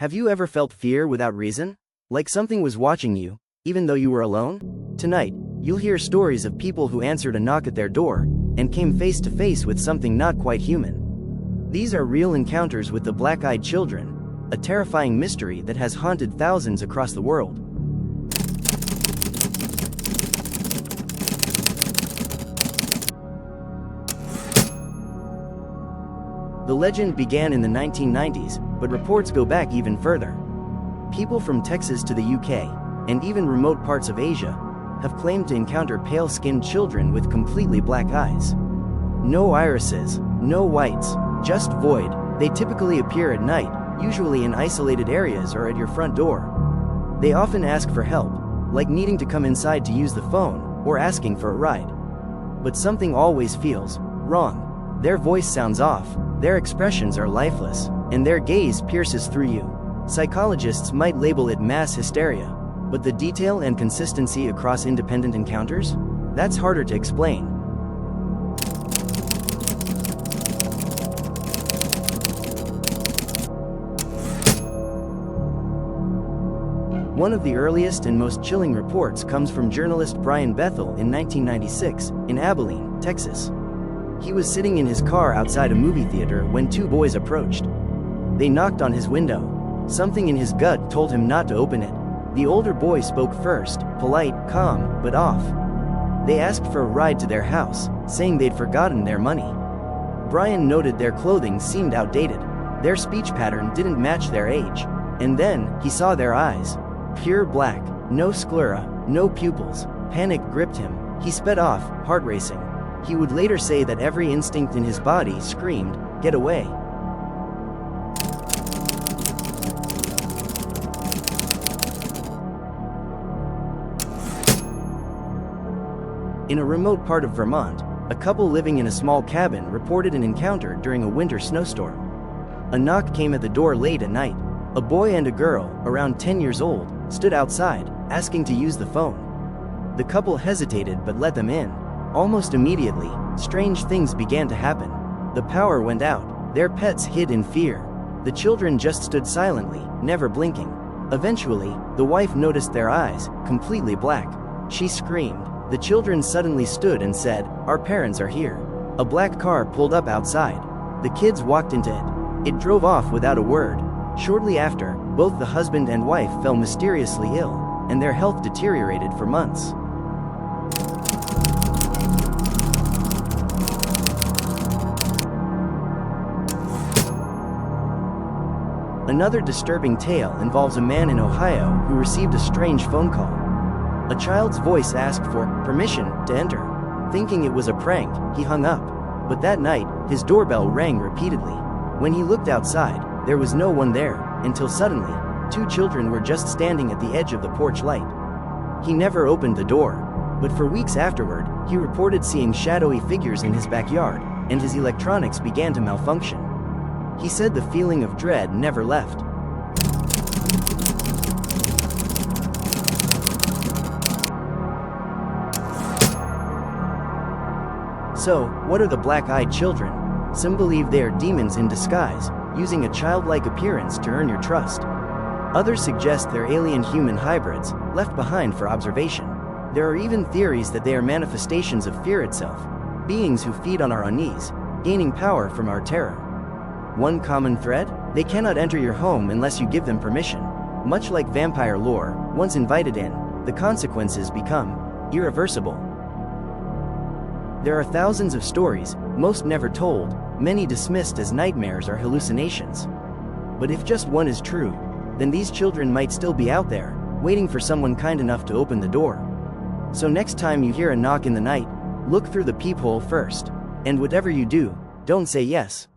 Have you ever felt fear without reason? Like something was watching you, even though you were alone? Tonight, you'll hear stories of people who answered a knock at their door and came face to face with something not quite human. These are real encounters with the black-eyed children, a terrifying mystery that has haunted thousands across the world. The legend began in the 1990s, but reports go back even further. People from Texas to the UK, and even remote parts of Asia, have claimed to encounter pale-skinned children with completely black eyes. No irises, no whites, just void. They typically appear at night, usually in isolated areas or at your front door. They often ask for help, like needing to come inside to use the phone, or asking for a ride. But something always feels wrong. Their voice sounds off, their expressions are lifeless, and their gaze pierces through you. Psychologists might label it mass hysteria, but the detail and consistency across independent encounters? That's harder to explain. One of the earliest and most chilling reports comes from journalist Brian Bethel in 1996, in Abilene, Texas. He was sitting in his car outside a movie theater when two boys approached. They knocked on his window. Something in his gut told him not to open it. The older boy spoke first, polite, calm, but off. They asked for a ride to their house, saying they'd forgotten their money. Brian noted their clothing seemed outdated. Their speech pattern didn't match their age. And then, he saw their eyes. Pure black, no sclera, no pupils. Panic gripped him. He sped off, heart racing. He would later say that every instinct in his body screamed, "Get away." In a remote part of Vermont, a couple living in a small cabin reported an encounter during a winter snowstorm. A knock came at the door late at night. A boy and a girl, around 10 years old, stood outside, asking to use the phone. The couple hesitated but let them in. Almost immediately, strange things began to happen. The power went out. Their pets hid in fear. The children just stood silently, never blinking. Eventually, the wife noticed their eyes, completely black. She screamed. The children suddenly stood and said, "Our parents are here." A black car pulled up outside. The kids walked into it. It drove off without a word. Shortly after, both the husband and wife fell mysteriously ill, and their health deteriorated for months. Another disturbing tale involves a man in Ohio who received a strange phone call. A child's voice asked for permission to enter. Thinking it was a prank, he hung up. But that night, his doorbell rang repeatedly. When he looked outside, there was no one there, until suddenly, two children were just standing at the edge of the porch light. He never opened the door, but for weeks afterward, he reported seeing shadowy figures in his backyard, and his electronics began to malfunction. He said the feeling of dread never left. So, what are the black-eyed children? Some believe they are demons in disguise, using a childlike appearance to earn your trust. Others suggest they're alien-human hybrids, left behind for observation. There are even theories that they are manifestations of fear itself, beings who feed on our unease, gaining power from our terror. One common thread? They cannot enter your home unless you give them permission. Much like vampire lore, once invited in, the consequences become irreversible. There are thousands of stories, most never told, many dismissed as nightmares or hallucinations. But if just one is true, then these children might still be out there, waiting for someone kind enough to open the door. So next time you hear a knock in the night, look through the peephole first. And whatever you do, don't say yes.